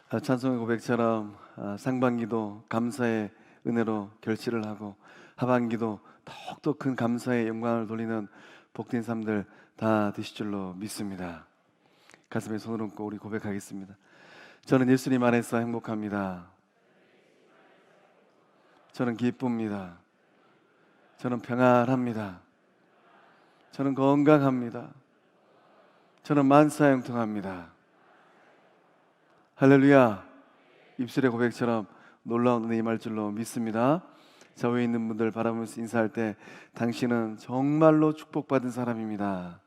찬송의 고백처럼 상반기도 감사의 은혜로 결실을 하고 하반기도 더욱더 큰 감사의 영광을 돌리는 복된 삶들 다 되실 줄로 믿습니다. 가슴에 손을 얹고 우리 고백하겠습니다. 저는 예수님 안에서 행복합니다. 저는 기쁩니다. 저는 평안합니다. 저는 건강합니다. 저는 만사형통합니다. 할렐루야. 입술의 고백처럼 놀라운 은혜 임할 줄로 믿습니다. 자, 위에 있는 분들 바라보면서 인사할 때 당신은 정말로 축복받은 사람입니다.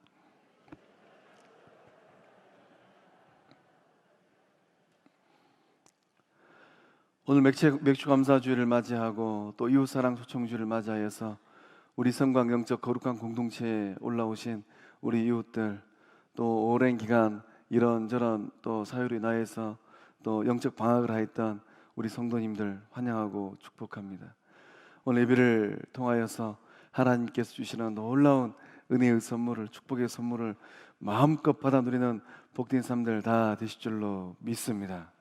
오늘 맥주 감사주일을 맞이하고 또 이웃사랑 초청주일을 맞이하여서 우리 성광 영적 거룩한 공동체에 올라오신 우리 이웃들, 또 오랜 기간 이런저런 또 사유로 인하여서 또 영적 방학을 하였던 우리 성도님들 환영하고 축복합니다. 오늘 예배를 통하여서 하나님께서 주시는 놀라운 은혜의 선물을, 축복의 선물을 마음껏 받아 누리는 복된 삶들 다 되실 줄로 믿습니다.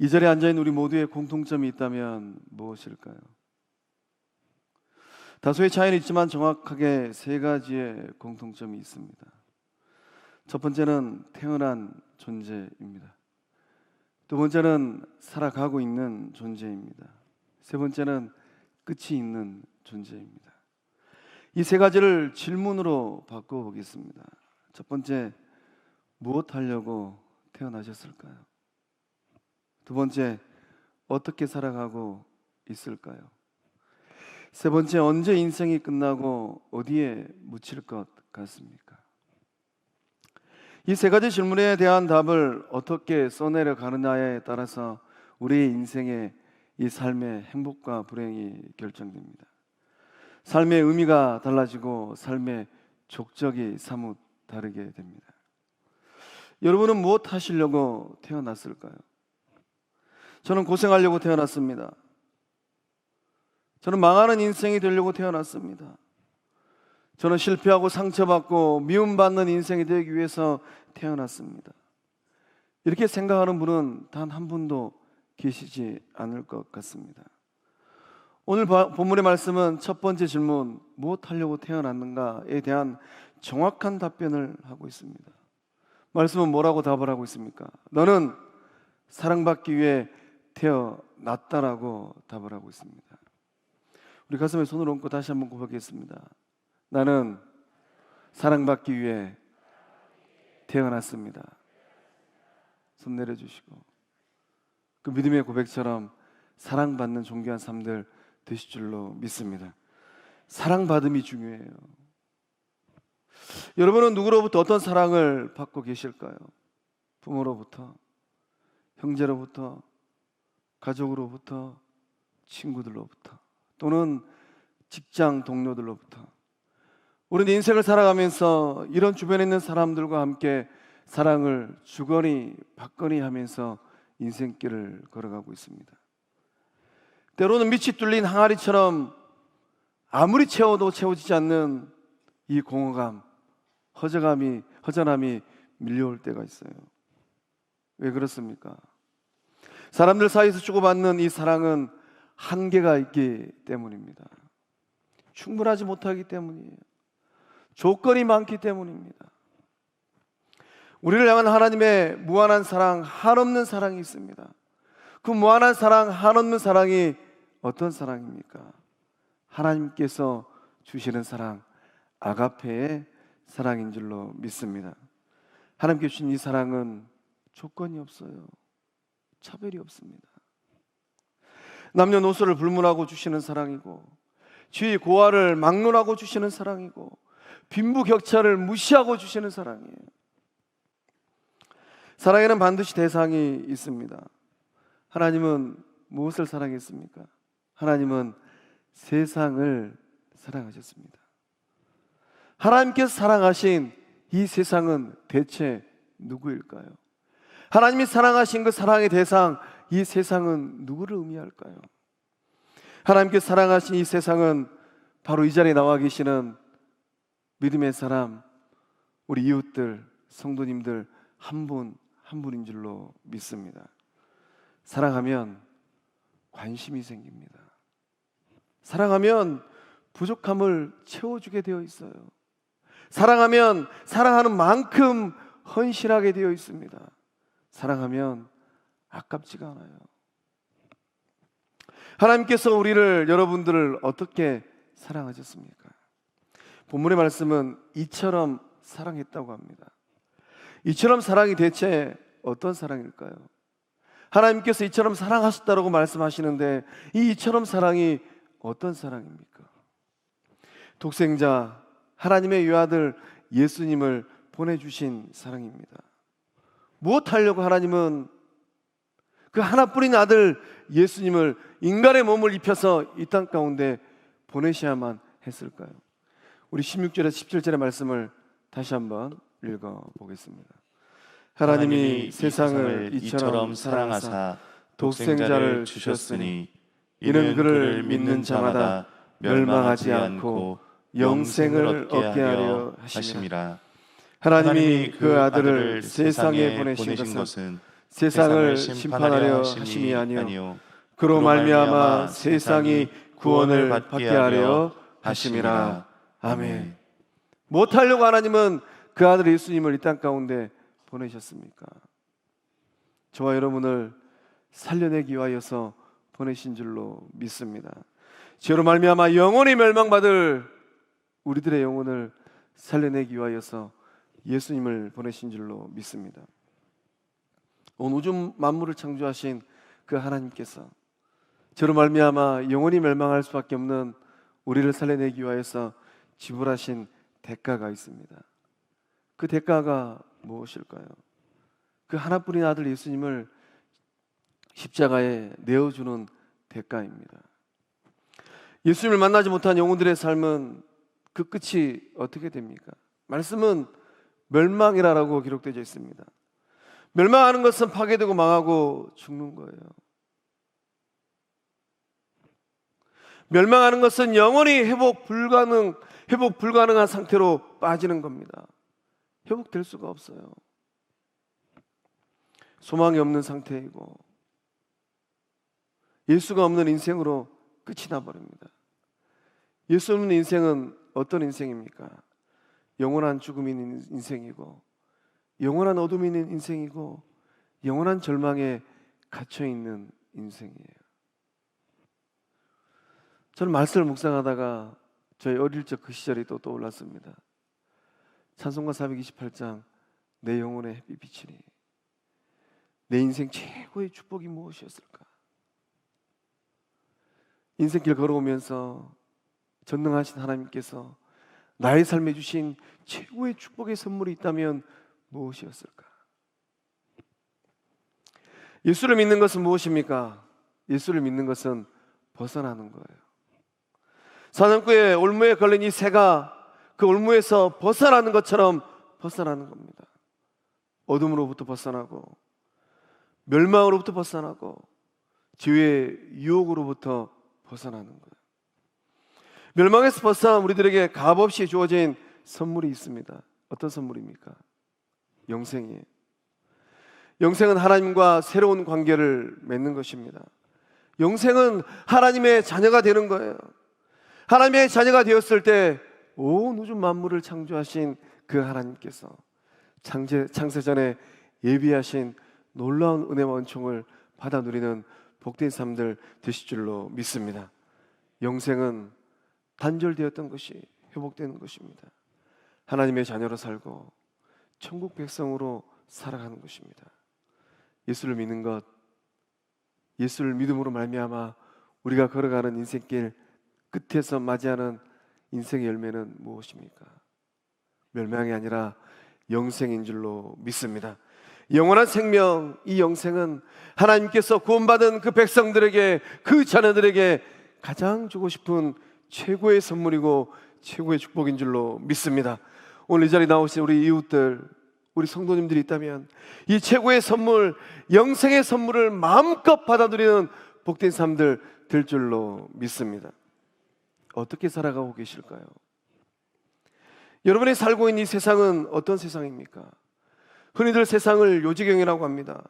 이 자리에 앉아있는 우리 모두의 공통점이 있다면 무엇일까요? 다소의 차이는 있지만 정확하게 세 가지의 공통점이 있습니다. 첫 번째는 태어난 존재입니다. 두 번째는 살아가고 있는 존재입니다. 세 번째는 끝이 있는 존재입니다. 이 세 가지를 질문으로 바꿔보겠습니다. 첫 번째, 무엇 하려고 태어나셨을까요? 두 번째, 어떻게 살아가고 있을까요? 세 번째, 언제 인생이 끝나고 어디에 묻힐 것 같습니까? 이 세 가지 질문에 대한 답을 어떻게 써내려 가느냐에 따라서 우리의 인생의 이 삶의 행복과 불행이 결정됩니다. 삶의 의미가 달라지고 삶의 족적이 사뭇 다르게 됩니다. 여러분은 무엇 하시려고 태어났을까요? 저는 고생하려고 태어났습니다. 저는 망하는 인생이 되려고 태어났습니다. 저는 실패하고 상처받고 미움받는 인생이 되기 위해서 태어났습니다. 이렇게 생각하는 분은 단 한 분도 계시지 않을 것 같습니다. 오늘 본문의 말씀은 첫 번째 질문, 무엇 하려고 태어났는가에 대한 정확한 답변을 하고 있습니다. 말씀은 뭐라고 답을 하고 있습니까? 너는 사랑받기 위해 태어났다라고 답을 하고 있습니다. 우리 가슴에 손을 얹고 다시 한번 고백하겠습니다. 나는 사랑받기 위해 태어났습니다. 손 내려주시고 그 믿음의 고백처럼 사랑받는 존귀한 삶들 되실 줄로 믿습니다. 사랑받음이 중요해요. 여러분은 누구로부터 어떤 사랑을 받고 계실까요? 부모로부터, 형제로부터, 가족으로부터, 친구들로부터, 또는 직장 동료들로부터. 우리는 인생을 살아가면서 이런 주변에 있는 사람들과 함께 사랑을 주거니 받거니 하면서 인생길을 걸어가고 있습니다. 때로는 밑이 뚫린 항아리처럼 아무리 채워도 채워지지 않는 이 공허감, 허전함이 밀려올 때가 있어요. 왜 그렇습니까? 사람들 사이에서 주고받는 이 사랑은 한계가 있기 때문입니다. 충분하지 못하기 때문이에요. 조건이 많기 때문입니다. 우리를 향한 하나님의 무한한 사랑, 한없는 사랑이 있습니다. 그 무한한 사랑, 한없는 사랑이 어떤 사랑입니까? 하나님께서 주시는 사랑, 아가페의 사랑인 줄로 믿습니다. 하나님께 주신 이 사랑은 조건이 없어요. 차별이 없습니다. 남녀노소를 불문하고 주시는 사랑이고, 지위 고하를 막론하고 주시는 사랑이고, 빈부격차를 무시하고 주시는 사랑이에요. 사랑에는 반드시 대상이 있습니다. 하나님은 무엇을 사랑했습니까? 하나님은 세상을 사랑하셨습니다. 하나님께서 사랑하신 이 세상은 대체 누구일까요? 하나님이 사랑하신 그 사랑의 대상, 이 세상은 누구를 의미할까요? 하나님께서 사랑하신 이 세상은 바로 이 자리에 나와 계시는 믿음의 사람, 우리 이웃들, 성도님들 한 분 한 분인 줄로 믿습니다. 사랑하면 관심이 생깁니다. 사랑하면 부족함을 채워주게 되어 있어요. 사랑하면 사랑하는 만큼 헌신하게 되어 있습니다. 사랑하면 아깝지가 않아요. 하나님께서 여러분들을 어떻게 사랑하셨습니까? 본문의 말씀은 이처럼 사랑했다고 합니다. 이처럼 사랑이 대체 어떤 사랑일까요? 하나님께서 이처럼 사랑하셨다고 말씀하시는데 이 이처럼 사랑이 어떤 사랑입니까? 독생자 하나님의 유아들 예수님을 보내주신 사랑입니다. 무엇하려고 하나님은 그 하나뿐인 아들 예수님을 인간의 몸을 입혀서 이 땅 가운데 보내셔야만 했을까요? 우리 16절에서 17절의 말씀을 다시 한번 읽어보겠습니다. 하나님이 세상을 이처럼 사랑하사 독생자를 주셨으니 이는 그를 믿는 자마다 멸망하지 않고 영생을 얻게 하려 하심이라. 하나님이 그 아들을 세상에 보내신 것은 세상을 심판하려 하심이 아니요 그로 말미암아 세상이 구원을 받게 하려 하심이라. 아멘. 못하려고 하나님은 그 아들 예수님을 이 땅 가운데 보내셨습니까? 저와 여러분을 살려내기 위하여서 보내신 줄로 믿습니다. 저로 말미암아 영원히 멸망받을 우리들의 영혼을 살려내기 위하여서 예수님을 보내신 줄로 믿습니다. 온 우주 만물을 창조하신 그 하나님께서 저로 말미암아 영원히 멸망할 수밖에 없는 우리를 살려내기 위하여서 지불하신 대가가 있습니다. 그 대가가 무엇일까요? 그 하나뿐인 아들 예수님을 십자가에 내어주는 대가입니다. 예수님을 만나지 못한 영혼들의 삶은 그 끝이 어떻게 됩니까? 말씀은 멸망이라고 기록되어 있습니다. 멸망하는 것은 파괴되고 망하고 죽는 거예요. 멸망하는 것은 영원히 회복 불가능한 상태로 빠지는 겁니다. 회복될 수가 없어요. 소망이 없는 상태이고 예수가 없는 인생으로 끝이 나버립니다. 예수 없는 인생은 어떤 인생입니까? 영원한 죽음이 있는 인생이고 영원한 어둠이 있는 인생이고 영원한 절망에 갇혀있는 인생이에요. 저는 말씀을 묵상하다가 저희 어릴 적 그 시절이 또 떠올랐습니다. 찬송가 428장 내 영혼의 햇빛 비치니 내 인생 최고의 축복이 무엇이었을까? 인생길 걸어오면서 전능하신 하나님께서 나의 삶에 주신 최고의 축복의 선물이 있다면 무엇이었을까? 예수를 믿는 것은 무엇입니까? 예수를 믿는 것은 벗어나는 거예요. 사냥꾼의 올무에 걸린 이 새가 그 올무에서 벗어나는 것처럼 벗어나는 겁니다. 어둠으로부터 벗어나고 멸망으로부터 벗어나고 죄의 유혹으로부터 벗어나는 거예요. 멸망에서 벗어난 우리들에게 값없이 주어진 선물이 있습니다. 어떤 선물입니까? 영생이에요. 영생은 하나님과 새로운 관계를 맺는 것입니다. 영생은 하나님의 자녀가 되는 거예요. 하나님의 자녀가 되었을 때 온 우주 만물을 창조하신 그 하나님께서 창세전에 예비하신 놀라운 은혜와 은총을 받아 누리는 복된 삶들 되실 줄로 믿습니다. 영생은 단절되었던 것이 회복되는 것입니다. 하나님의 자녀로 살고 천국 백성으로 살아가는 것입니다. 예수를 믿는 것, 예수를 믿음으로 말미암아 우리가 걸어가는 인생길 끝에서 맞이하는 인생의 열매는 무엇입니까? 멸망이 아니라 영생인 줄로 믿습니다. 영원한 생명, 이 영생은 하나님께서 구원받은 그 백성들에게, 그 자녀들에게 가장 주고 싶은 최고의 선물이고 최고의 축복인 줄로 믿습니다. 오늘 이 자리에 나오신 우리 이웃들, 우리 성도님들이 있다면 이 최고의 선물, 영생의 선물을 마음껏 받아들이는 복된 삶들 될 줄로 믿습니다. 어떻게 살아가고 계실까요? 여러분이 살고 있는 이 세상은 어떤 세상입니까? 흔히들 세상을 요지경이라고 합니다.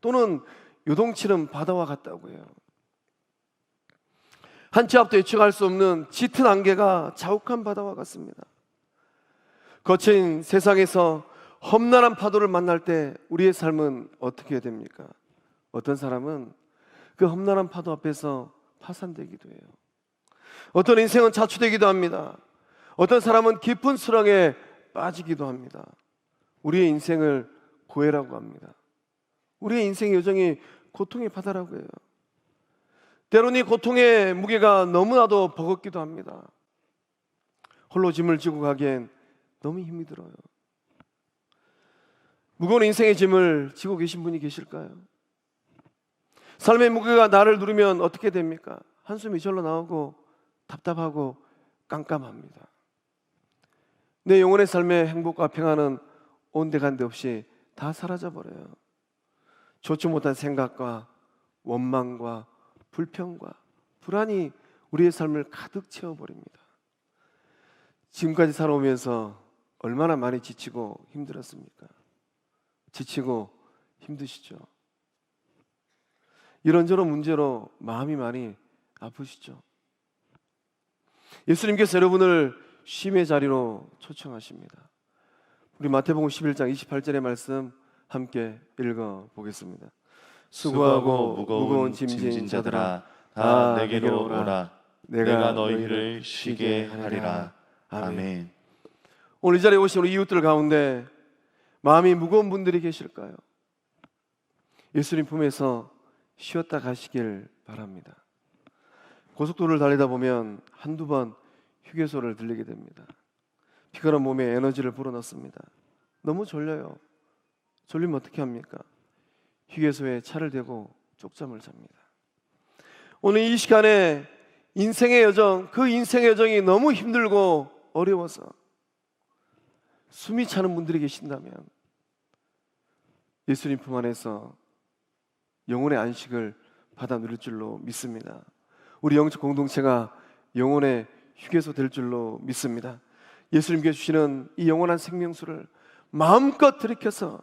또는 요동치는 바다와 같다고 해요. 한 치 앞도 예측할 수 없는 짙은 안개가 자욱한 바다와 같습니다. 거친 세상에서 험난한 파도를 만날 때 우리의 삶은 어떻게 됩니까? 어떤 사람은 그 험난한 파도 앞에서 파산되기도 해요. 어떤 인생은 자초되기도 합니다. 어떤 사람은 깊은 수렁에 빠지기도 합니다. 우리의 인생을 고해라고 합니다. 우리의 인생의 여정이 고통의 바다라고 해요. 때로는 이 고통의 무게가 너무나도 버겁기도 합니다. 홀로 짐을 지고 가기엔 너무 힘이 들어요. 무거운 인생의 짐을 지고 계신 분이 계실까요? 삶의 무게가 나를 누르면 어떻게 됩니까? 한숨이 절로 나오고 답답하고 깜깜합니다. 내 영혼의 삶의 행복과 평안은 온데간데 없이 다 사라져버려요. 좋지 못한 생각과 원망과 불평과 불안이 우리의 삶을 가득 채워버립니다. 지금까지 살아오면서 얼마나 많이 지치고 힘들었습니까? 지치고 힘드시죠? 이런저런 문제로 마음이 많이 아프시죠? 예수님께서 여러분을 쉼의 자리로 초청하십니다. 우리 마태복음 11장 28절의 말씀 함께 읽어보겠습니다. 수고하고 무거운 짐진 자들아 다 내게로 오라. 내가 너희를 쉬게 하리라. 아멘. 오늘 이 자리에 오신 우리 이웃들 가운데 마음이 무거운 분들이 계실까요? 예수님 품에서 쉬었다 가시길 바랍니다. 고속도로를 달리다 보면 한두 번 휴게소를 들리게 됩니다. 피곤한 몸에 에너지를 불어넣습니다. 너무 졸려요. 졸리면 어떻게 합니까? 휴게소에 차를 대고 쪽잠을 잡니다. 오늘 이 시간에 인생의 여정, 그 인생의 여정이 너무 힘들고 어려워서 숨이 차는 분들이 계신다면 예수님 품 안에서 영혼의 안식을 받아 누릴 줄로 믿습니다. 우리 영적 공동체가 영혼의 휴게소 될 줄로 믿습니다. 예수님께 주시는 이 영원한 생명수를 마음껏 들이켜서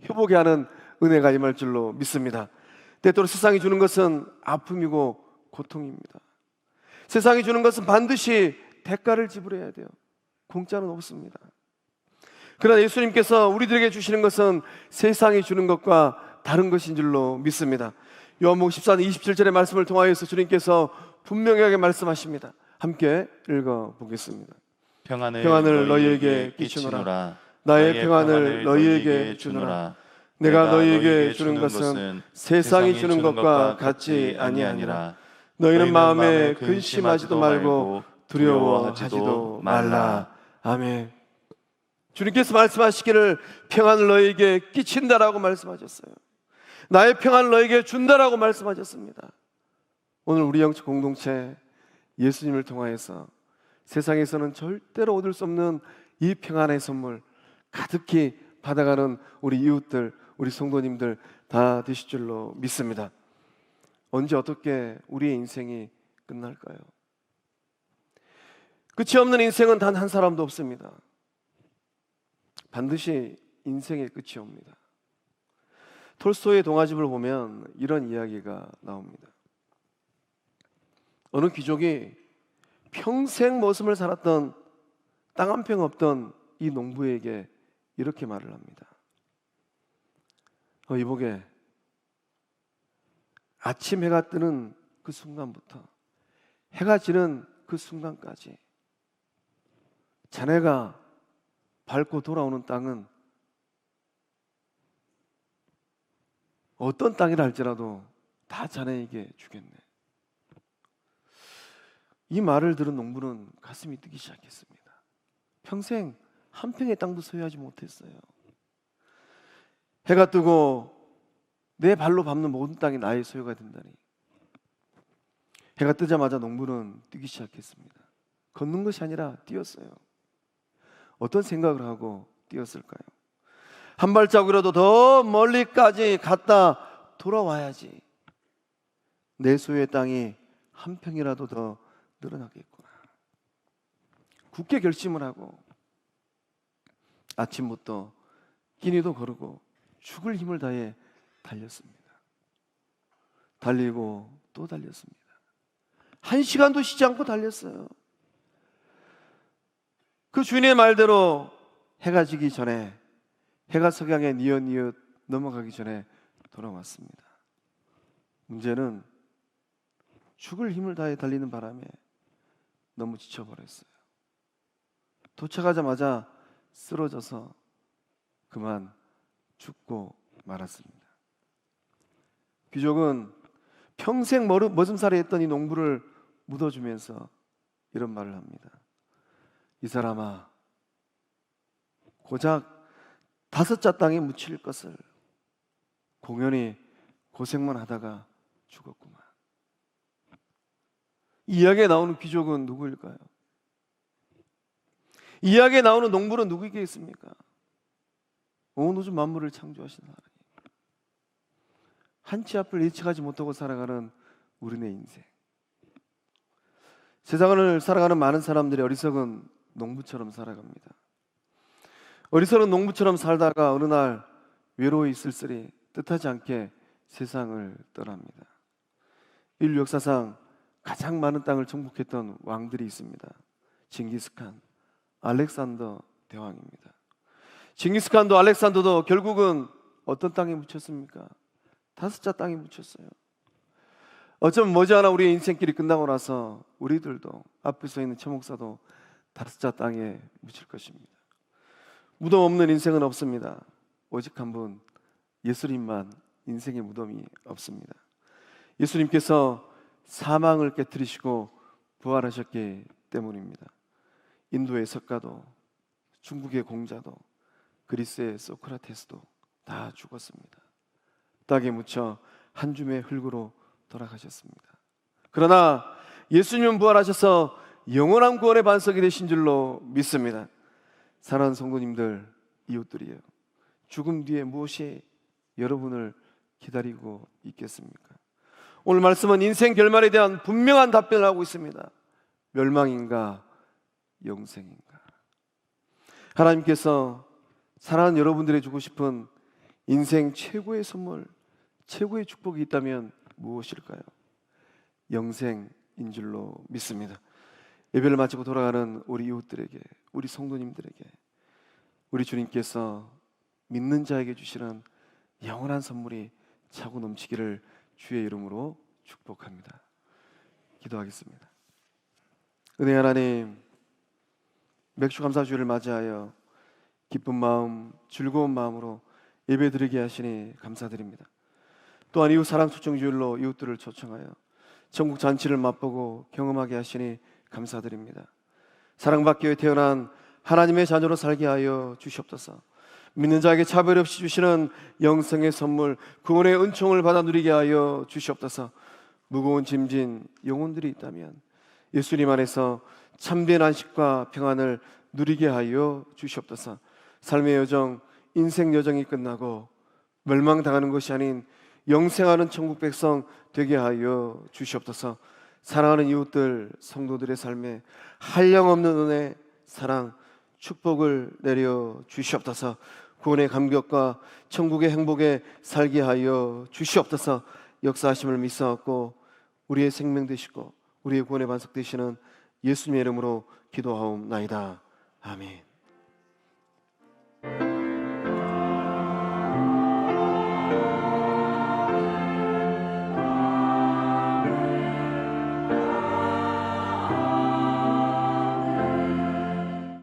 회복해 하는 은혜가 임할 줄로 믿습니다. 때때로 세상이 주는 것은 아픔이고 고통입니다. 세상이 주는 것은 반드시 대가를 지불해야 돼요. 공짜는 없습니다. 그러나 예수님께서 우리들에게 주시는 것은 세상이 주는 것과 다른 것인 줄로 믿습니다. 요한복음 14장 27절의 말씀을 통하여서 주님께서 분명하게 말씀하십니다. 함께 읽어보겠습니다. 평안을 너희에게 끼치노라. 나의 평안을 너희에게 주노라. 내가 너희에게 주는 것은 세상이 주는 것과 같지 아니하니라. 너희는 마음에 근심하지도 말고 두려워하지도 말라. 아멘. 주님께서 말씀하시기를 평안을 너희에게 끼친다라고 말씀하셨어요. 나의 평안을 너희에게 준다라고 말씀하셨습니다. 오늘 우리 영적 공동체 예수님을 통하여서 세상에서는 절대로 얻을 수 없는 이 평안의 선물 가득히 받아가는 우리 이웃들, 우리 성도님들 다 되실 줄로 믿습니다. 언제 어떻게 우리의 인생이 끝날까요? 끝이 없는 인생은 단 한 사람도 없습니다. 반드시 인생의 끝이 옵니다. 톨스토이의 동화집을 보면 이런 이야기가 나옵니다. 어느 귀족이 평생 머슴을 살았던 땅 한 평 없던 이 농부에게 이렇게 말을 합니다. 이보게, 아침 해가 뜨는 그 순간부터 해가 지는 그 순간까지 자네가 밟고 돌아오는 땅은 어떤 땅이라 할지라도 다 자네에게 주겠네. 이 말을 들은 농부는 가슴이 뛰기 시작했습니다. 평생 한 평의 땅도 소유하지 못했어요. 해가 뜨고 내 발로 밟는 모든 땅이 나의 소유가 된다니. 해가 뜨자마자 농부는 뛰기 시작했습니다. 걷는 것이 아니라 뛰었어요. 어떤 생각을 하고 뛰었을까요? 한 발자국이라도 더 멀리까지 갔다 돌아와야지. 내 소유의 땅이 한 평이라도 더 늘어나겠구나. 굳게 결심을 하고 아침부터 끼니도 거르고 죽을 힘을 다해 달렸습니다. 달리고 또 달렸습니다. 1시간도 쉬지 않고 달렸어요. 그 주인의 말대로 해가 지기 전에, 해가 석양에 뉘엿뉘엿 넘어가기 전에 돌아왔습니다. 문제는 죽을 힘을 다해 달리는 바람에 너무 지쳐버렸어요. 도착하자마자 쓰러져서 그만 죽고 말았습니다. 귀족은 평생 머슴살이 했던 이 농부를 묻어주면서 이런 말을 합니다. 이 사람아, 고작 5자 땅에 묻힐 것을 공연히 고생만 하다가 죽었구만. 이 이야기에 나오는 귀족은 누구일까요? 이 이야기에 나오는 농부는 누구이겠습니까? 온 우주 만물을 창조하신 하나님. 한치 앞을 예측하지 못하고 살아가는 우리네 인생. 세상을 살아가는 많은 사람들이 어리석은 농부처럼 살아갑니다. 어리석은 농부처럼 살다가 어느 날 외로이 쓸쓸히 뜻하지 않게 세상을 떠납니다. 인류 역사상 가장 많은 땅을 정복했던 왕들이 있습니다. 징기스칸, 알렉산더 대왕입니다. 징기스칸도 알렉산더도 결국은 어떤 땅에 묻혔습니까? 5자 땅에 묻혔어요. 어쩌면 머지않아 우리의 인생길이 끝나고 나서 우리들도 앞에 서 있는 최 목사도 5자 땅에 묻힐 것입니다. 무덤 없는 인생은 없습니다. 오직 한 분, 예수님만 인생의 무덤이 없습니다. 예수님께서 사망을 깨뜨리시고 부활하셨기 때문입니다. 인도의 석가도, 중국의 공자도, 그리스의 소크라테스도 다 죽었습니다. 땅에 묻혀 한 줌의 흙으로 돌아가셨습니다. 그러나 예수님은 부활하셔서 영원한 구원의 반석이 되신 줄로 믿습니다. 사랑하는 성도님들, 이웃들이요, 죽음 뒤에 무엇이 여러분을 기다리고 있겠습니까? 오늘 말씀은 인생 결말에 대한 분명한 답변을 하고 있습니다. 멸망인가 영생인가? 하나님께서 사랑하는 여러분들이 주고 싶은 인생 최고의 선물, 최고의 축복이 있다면 무엇일까요? 영생인 줄로 믿습니다. 예배를 마치고 돌아가는 우리 이웃들에게, 우리 성도님들에게 우리 주님께서 믿는 자에게 주시는 영원한 선물이 차고 넘치기를 주의 이름으로 축복합니다. 기도하겠습니다. 은혜 하나님, 맥주감사주일을 맞이하여 기쁜 마음, 즐거운 마음으로 예배드리게 하시니 감사드립니다. 또한 이웃 사랑 초청주일로 이웃들을 초청하여 전국 잔치를 맛보고 경험하게 하시니 감사드립니다. 사랑받기 위해 태어난 하나님의 자녀로 살게 하여 주시옵소서. 믿는 자에게 차별 없이 주시는 영생의 선물, 구원의 은총을 받아 누리게 하여 주시옵소서. 무거운 짐진 영혼들이 있다면 예수님 안에서 참된 안식과 평안을 누리게 하여 주시옵소서. 삶의 여정, 인생 여정이 끝나고 멸망당하는 것이 아닌 영생하는 천국 백성 되게 하여 주시옵소서. 사랑하는 이웃들, 성도들의 삶에 한량없는 은혜, 사랑, 축복을 내려 주시옵소서. 구원의 감격과 천국의 행복에 살게 하여 주시옵소서. 역사하심을 믿사옵고 우리의 생명 되시고 우리의 구원의 반석 되시는 예수님의 이름으로 기도하옵나이다. 아멘.